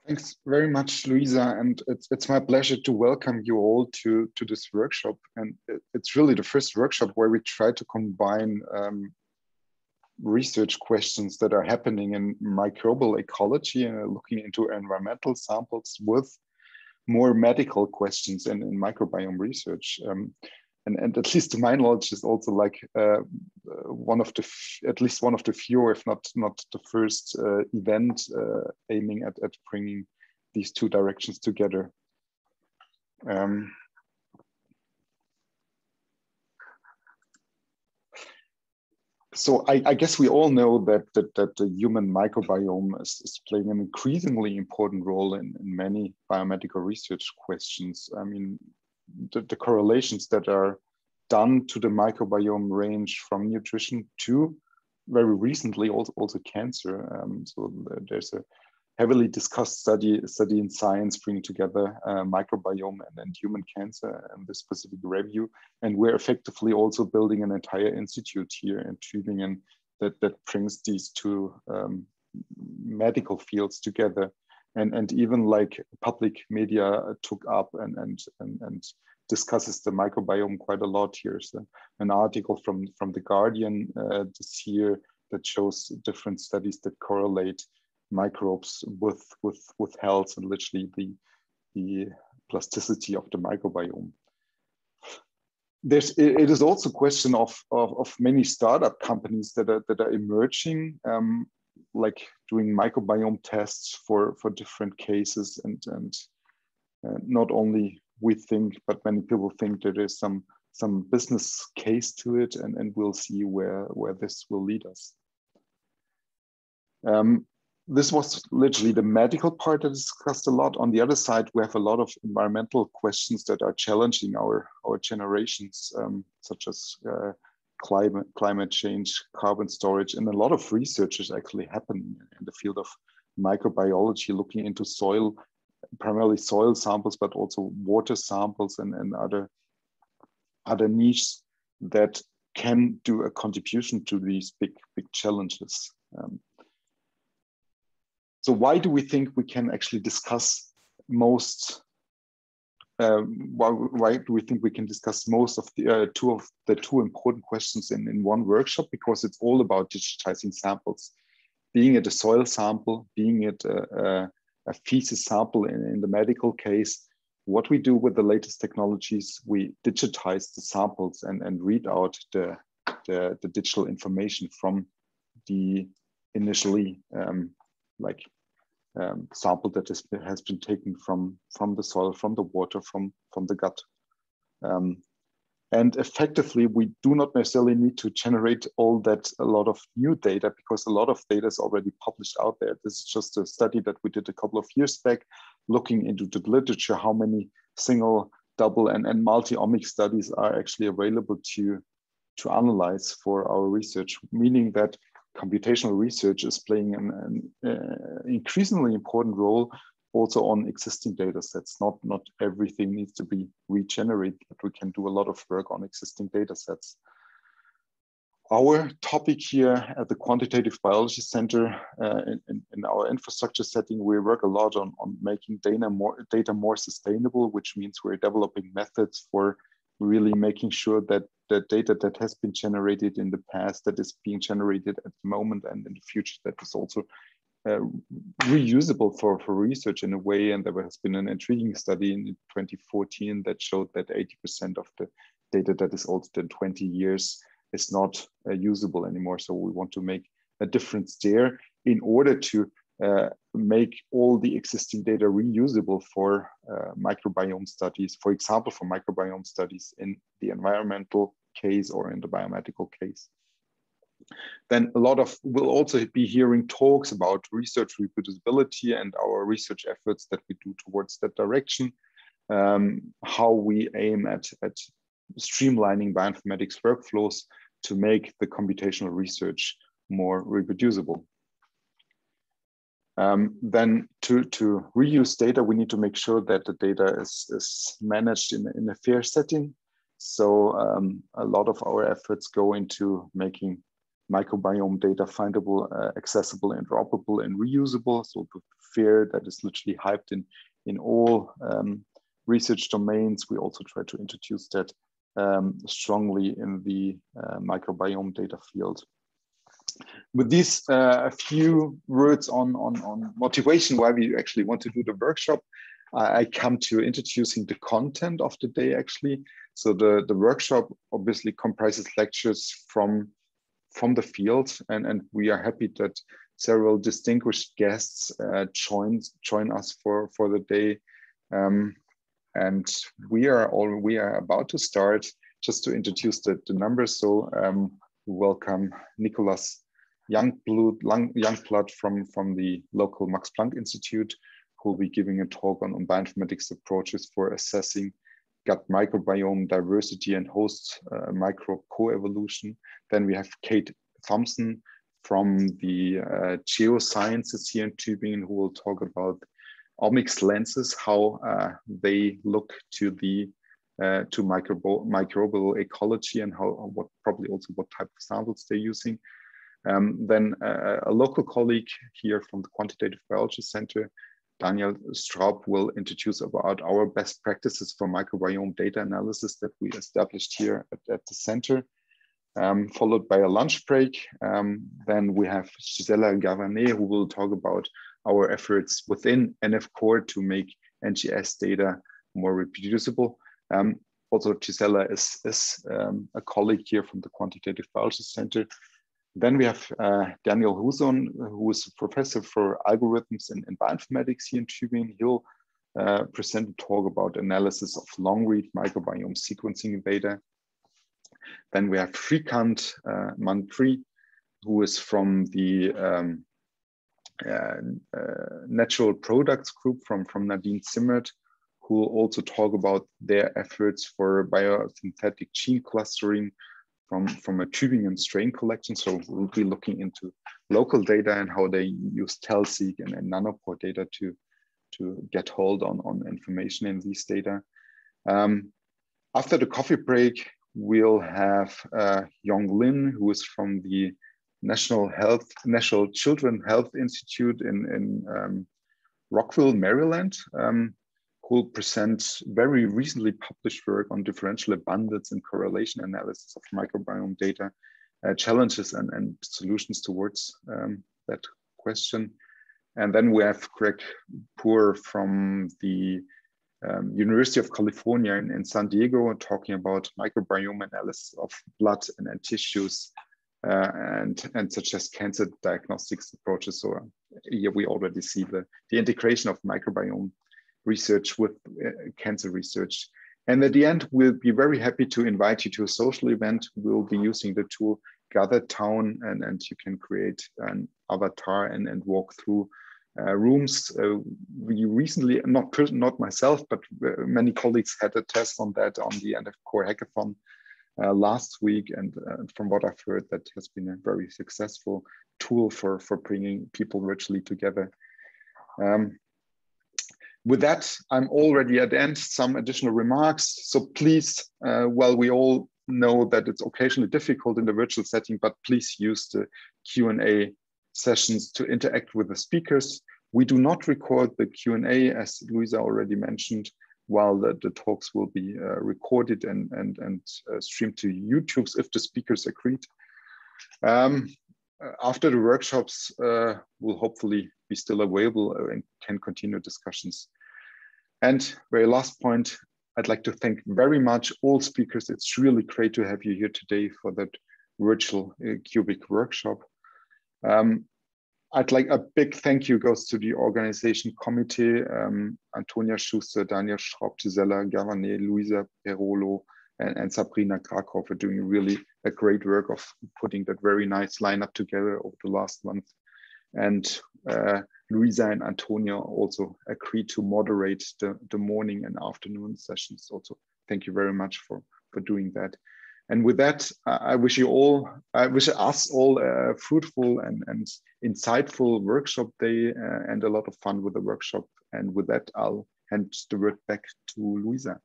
Thanks very much, Luisa, and it's my pleasure to welcome you all to this workshop. And it's really the first workshop where we try to combine research questions that are happening in microbial ecology and looking into environmental samples with more medical questions in microbiome research. And at least to my knowledge, is also like at least one of the few, if not the first event aiming at bringing these two directions together. So I guess we all know that the human microbiome is playing an increasingly important role in many biomedical research questions. I mean, the correlations that are done to the microbiome range from nutrition to very recently also cancer. So there's a heavily discussed study in Science bringing together microbiome and human cancer in this specific review. And we're effectively also building an entire institute here in Tübingen that brings these two medical fields together. And even like public media took up and discusses the microbiome quite a lot here. So an article from The Guardian this year that shows different studies that correlate microbes with health and literally the plasticity of the microbiome. It is also a question of many startup companies that are emerging, like doing microbiome tests for different cases, and not only we think, but many people think there is some business case to it, and we'll see where this will lead us. This was literally the medical part that is discussed a lot. On the other side, we have a lot of environmental questions that are challenging our generations, such as climate change, carbon storage, and a lot of research is actually happening in the field of microbiology, looking into soil, primarily soil samples, but also water samples and other niches that can do a contribution to these big challenges. So why do we think we can actually discuss most? Why do we think we can discuss most of the two important questions in one workshop? Because it's all about digitizing samples, being it a soil sample, being it a feces sample in the medical case. What we do with the latest technologies, we digitize the samples and read out the digital information from the initially sample that has been taken from the soil, from the water, from the gut. And effectively, we do not necessarily need to generate a lot of new data, because a lot of data is already published out there. This is just a study that we did a couple of years back, looking into the literature, how many single, double, and multi-omic studies are actually available to analyze for our research, meaning that computational research is playing an increasingly important role also on existing data sets. Not everything needs to be regenerated, but we can do a lot of work on existing data sets. Our topic here at the Quantitative Biology Center in our infrastructure setting, we work a lot on making data more sustainable, which means we're developing methods for really making sure that the data that has been generated in the past, that is being generated at the moment and in the future, that is also reusable for research in a way. And there has been an intriguing study in 2014 that showed that 80% of the data that is older than 20 years is not usable anymore. So we want to make a difference there in order to make all the existing data reusable for microbiome studies, for example, for microbiome studies in the environmental case or in the biomedical case. Then we'll also be hearing talks about research reproducibility and our research efforts that we do towards that direction, how we aim at streamlining bioinformatics workflows to make the computational research more reproducible. Then to reuse data, we need to make sure that the data is managed in a fair setting. So a lot of our efforts go into making microbiome data findable, accessible, interoperable, and reusable. So the fair that is literally hyped in all research domains. We also try to introduce that strongly in the microbiome data field. With these a few words on motivation, why we actually want to do the workshop, I come to introducing the content of the day actually. So the workshop obviously comprises lectures from the field, and we are happy that several distinguished guests join us for the day. And we are about to start. Just to introduce the numbers. So welcome Nicholas Youngblood from the local Max Planck Institute, who will be giving a talk on bioinformatics approaches for assessing gut microbiome diversity and host microbe coevolution. Then we have Kate Thompson from the geosciences here in Tübingen, who will talk about omics lenses, how they look to the to microbial ecology, and what type of samples they're using. Then a local colleague here from the Quantitative Biology Center, Daniel Straub, will introduce about our best practices for microbiome data analysis that we established here at the center, followed by a lunch break. Then we have Gisela Gavanet, who will talk about our efforts within NF Core to make NGS data more reproducible. Also, Gisela is a colleague here from the Quantitative Biology Center. Then we have Daniel Huson, who is a professor for algorithms in bioinformatics here in Tübingen. He'll present a talk about analysis of long-read microbiome sequencing data. Then we have Shrikant Mantri, who is from the Natural Products Group from Nadine Zimmert, who will also talk about their efforts for biosynthetic gene clustering from a Tübingen strain collection. So we'll be looking into local data and how they use TELSeq and nanopore data to get hold on information in these data. After the coffee break, we'll have Yong Lin, who is from the National Children Health Institute in Rockville, Maryland, who will present very recently published work on differential abundance and correlation analysis of microbiome data, challenges and solutions towards that question. And then we have Greg Poor from the University of California in San Diego, talking about microbiome analysis of blood and tissues, and such as cancer diagnostics approaches. So here we already see the integration of microbiome research with cancer research. And at the end, we'll be very happy to invite you to a social event. We'll be using the tool Gather Town, and you can create an avatar and walk through rooms. We recently, not myself, but many colleagues had a test on that on the NF Core Hackathon last week. And from what I've heard, that has been a very successful tool for bringing people virtually together. With that, I'm already at the end. Some additional remarks. So please, well, we all know that it's occasionally difficult in the virtual setting, but please use the Q&A sessions to interact with the speakers. We do not record the Q&A, as Luisa already mentioned, while the talks will be recorded and streamed to YouTube if the speakers agreed. After the workshops, will hopefully be still available and can continue discussions. And very last point, I'd like to thank very much all speakers. It's really great to have you here today for that virtual QBiC workshop. I'd like a big thank you goes to the organization committee, Antonia Schuster, Daniel Straub, Gisela Gavanet, Luisa Perolo, and Sabrina Krakow for doing really a great work of putting that very nice lineup together over the last month. And Luisa and Antonia also agreed to moderate the morning and afternoon sessions. Also, thank you very much for doing that. And with that, I wish us all a fruitful and insightful workshop day and a lot of fun with the workshop. And with that, I'll hand the word back to Luisa.